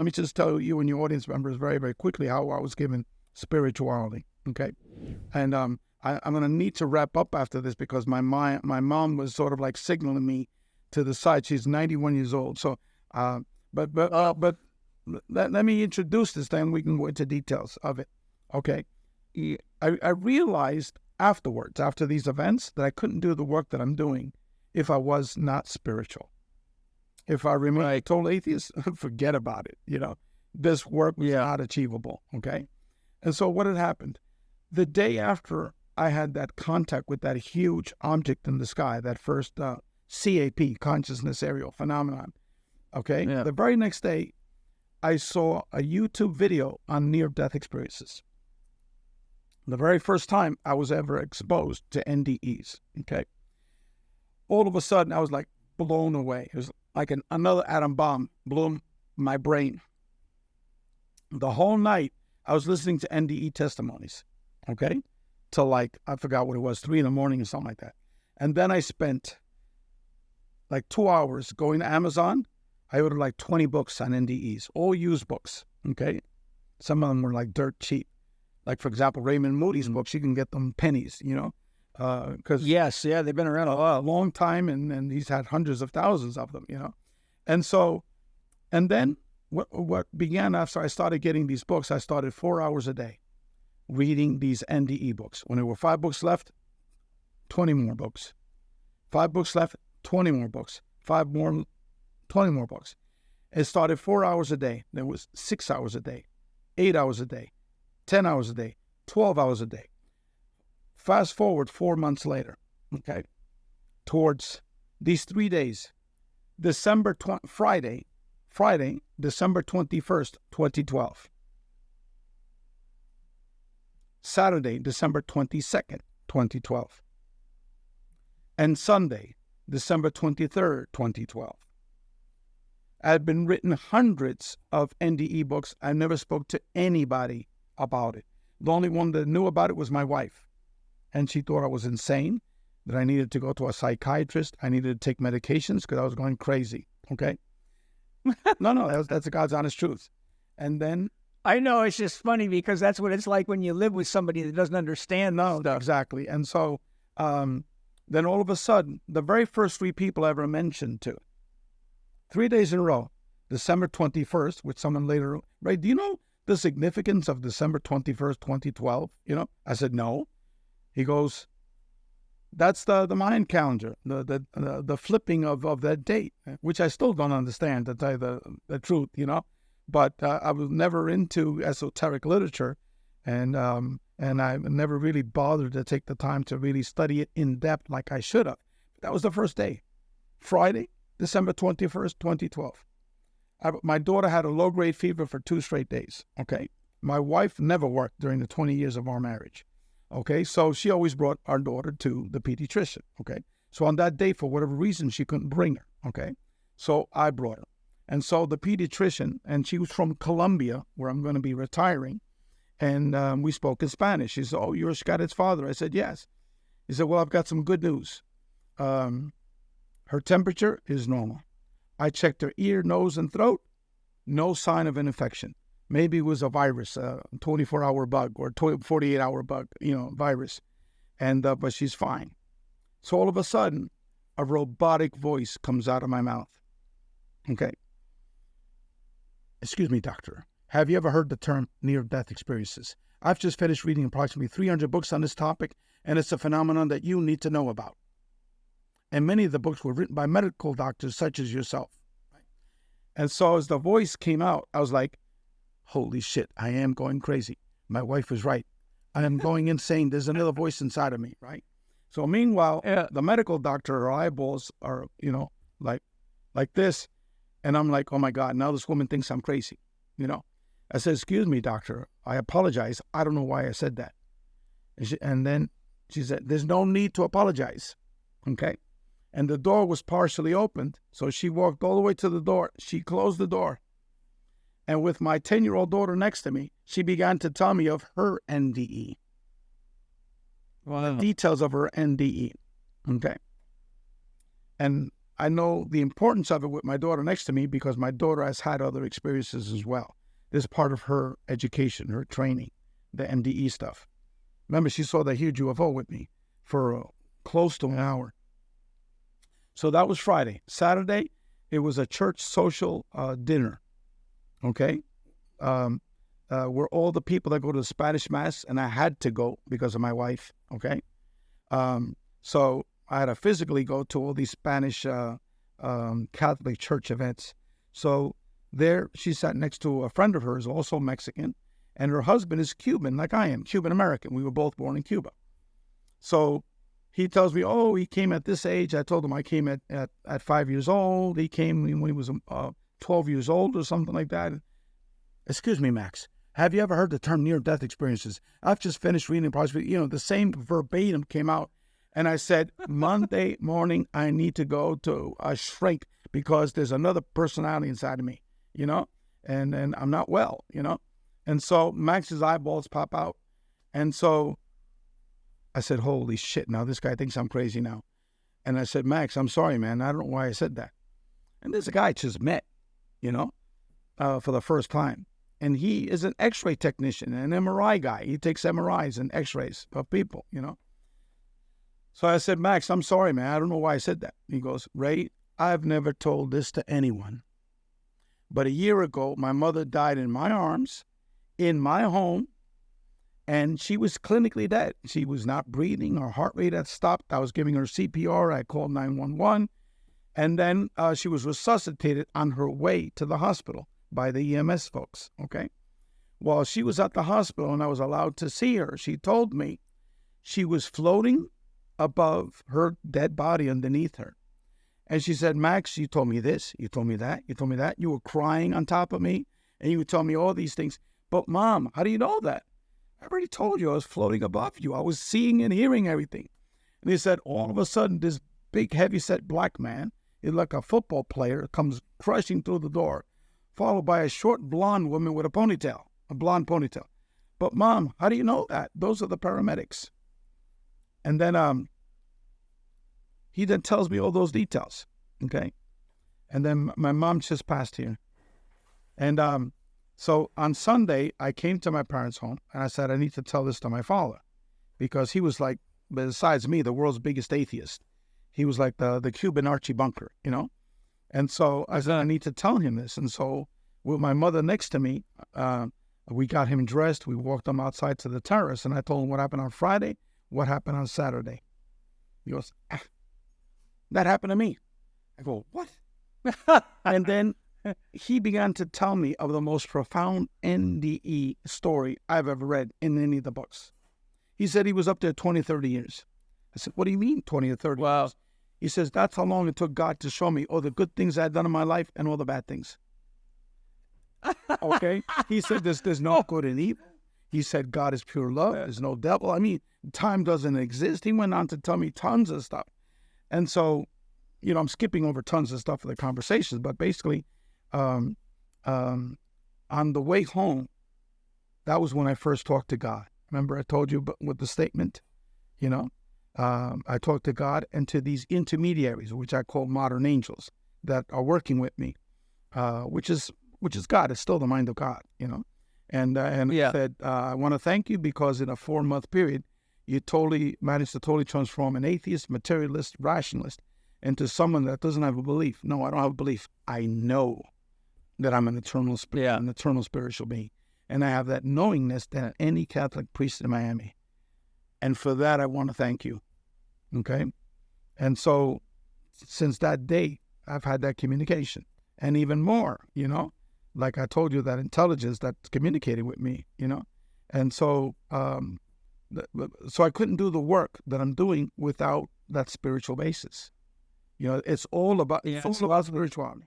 me just tell you and your audience members very, very quickly how I was given spirituality, okay? And I'm going to need to wrap up after this because my mom was sort of like signaling me to the side. She's 91 years old. So, but let me introduce this, then we can go into details of it, okay? I realized afterwards, after these events, that I couldn't do the work that I'm doing if I was not spiritual. If I remain a total atheist, forget about it. This work was not achievable, okay? And so what had happened? The day after I had that contact with that huge object in the sky, that first CAP, consciousness aerial phenomenon, okay? Yeah. The very next day, I saw a YouTube video on near-death experiences. The very first time I was ever exposed to NDEs, okay? All of a sudden, I was like blown away. It was like another atom bomb blew my brain. The whole night, I was listening to NDE testimonies, okay? Till like, I forgot what it was, 3 a.m. or something like that. And then I spent like 2 hours going to Amazon. I ordered like 20 books on NDEs, all used books, okay? Some of them were like dirt cheap. Like, for example, Raymond Moody's books, you can get them pennies, because they've been around a long time, and he's had hundreds of thousands of them, And then what began after I started getting these books, I started 4 hours a day reading these NDE books. When there were 5 books left, 20 more books. 5 books left, 20 more books. 5 more, 20 more books. It started 4 hours a day. There was 6 hours a day, 8 hours a day, 10 hours a day, 12 hours a day. Fast forward 4 months later, okay, towards these 3 days, Friday, December 21st, 2012. Saturday, December 22nd, 2012. And Sunday, December 23rd, 2012. I had been written hundreds of NDE books. I never spoke to anybody about it. The only one that knew about it was my wife. And she thought I was insane, that I needed to go to a psychiatrist. I needed to take medications because I was going crazy, okay? No, that's the God's honest truth. And then... I know, it's just funny because that's what it's like when you live with somebody that doesn't understand stuff. Exactly. And so then all of a sudden, the very first 3 people I ever mentioned to, 3 days in a row, December 21st, which someone later, right, do you know the significance of December 21st, 2012? I said, no. He goes, that's the Mayan calendar, the flipping of that date, which I still don't understand, to tell you the truth, But I was never into esoteric literature, and I never really bothered to take the time to really study it in depth like I should have. That was the first day, Friday, December 21st, 2012. My daughter had a low-grade fever for 2 straight days, okay? My wife never worked during the 20 years of our marriage, okay? So she always brought our daughter to the pediatrician, okay? So on that day, for whatever reason, she couldn't bring her, okay? So I brought her. And so the pediatrician, and she was from Colombia, where I'm going to be retiring, and we spoke in Spanish. She said, oh, you're Scott's father? I said, yes. He said, well, I've got some good news. Her temperature is normal. I checked her ear, nose, and throat. No sign of an infection. Maybe it was a virus, a 24-hour bug or 48-hour bug, virus. And but she's fine. So all of a sudden, a robotic voice comes out of my mouth. Okay. Excuse me, doctor. Have you ever heard the term near-death experiences? I've just finished reading approximately 300 books on this topic, and it's a phenomenon that you need to know about. And many of the books were written by medical doctors such as yourself. And so as the voice came out, I was like, holy shit, I am going crazy. My wife was right. I am going insane. There's another voice inside of me, right? So meanwhile, the medical doctor, her eyeballs are, like this. And I'm like, oh my God, now this woman thinks I'm crazy. I said, excuse me, doctor, I apologize. I don't know why I said that. And then she said, there's no need to apologize. Okay. And the door was partially opened. So she walked all the way to the door. She closed the door. And with my 10-year-old daughter next to me, she began to tell me of her NDE. Wow. The details of her NDE. Okay. And I know the importance of it with my daughter next to me because my daughter has had other experiences as well. This is part of her education, her training, the NDE stuff. Remember, she saw the huge UFO with me for close to an hour. So that was Friday. Saturday, it was a church social dinner, okay? Where all the people that go to the Spanish Mass, and I had to go because of my wife, okay? So I had to physically go to all these Spanish Catholic church events. So there, she sat next to a friend of hers, also Mexican, and her husband is Cuban, like I am, Cuban-American. We were both born in Cuba. So he tells me, oh, he came at this age. I told him I came at 5 years old. He came when he was 12 years old or something like that. Excuse me, Max. Have you ever heard the term near-death experiences? I've just finished reading the same verbatim came out. And I said, Monday morning, I need to go to a shrink because there's another personality inside of me, and I'm not well, And so Max's eyeballs pop out. And so I said, holy shit, now this guy thinks I'm crazy now. And I said, Max, I'm sorry, man. I don't know why I said that. And there's a guy I just met, for the first time. And he is an x-ray technician, an MRI guy. He takes MRIs and x-rays of people, So I said, Max, I'm sorry, man. I don't know why I said that. He goes, Ray, I've never told this to anyone. But a year ago, my mother died in my arms, in my home, and she was clinically dead. She was not breathing. Her heart rate had stopped. I was giving her CPR. I called 911. And then she was resuscitated on her way to the hospital by the EMS folks, okay? While she was at the hospital and I was allowed to see her, she told me she was floating above her dead body underneath her. And she said, Max, you told me this, you told me that, you told me that. You were crying on top of me, and you would tell me all these things. But, Mom, how do you know that? I already told you I was floating above you. I was seeing and hearing everything. And he said, all of a sudden, this big, heavy-set black man, like a football player, comes crushing through the door, followed by a short blonde woman with a blonde ponytail. But, Mom, how do you know that? Those are the paramedics. And then he then tells me all those details, okay? And then my mom just passed here. And so on Sunday, I came to my parents' home, and I said, I need to tell this to my father, because he was like, besides me, the world's biggest atheist. He was like the Cuban Archie Bunker, And so I said, I need to tell him this. And so with my mother next to me, we got him dressed. We walked him outside to the terrace, and I told him what happened on Friday, what happened on Saturday. He goes, that happened to me. I go, what? And then he began to tell me of the most profound NDE story I've ever read in any of the books. He said he was up there 20, 30 years. I said, what do you mean 20 or 30 years? He says, that's how long it took God to show me all the good things I'd done in my life and all the bad things. Okay? He said, there's no good and evil. He said, God is pure love. There's no devil. I mean, time doesn't exist. He went on to tell me tons of stuff. And so, I'm skipping over tons of stuff for the conversations, but basically, on the way home, that was when I first talked to God. Remember I told you with the statement, I talked to God and to these intermediaries, which I call modern angels, that are working with me, which is God. It's still the mind of God, And I said, I want to thank you because in a 4-month period, you managed to totally transform an atheist, materialist, rationalist into someone that doesn't have a belief. No, I don't have a belief. I know that I'm an eternal spirit, an eternal spiritual being. And I have that knowingness than any Catholic priest in Miami. And for that, I want to thank you. Okay? And so since that day, I've had that communication. And even more, like I told you, that intelligence that's communicating with me, And so so I couldn't do the work that I'm doing without that spiritual basis. It's all about spirituality.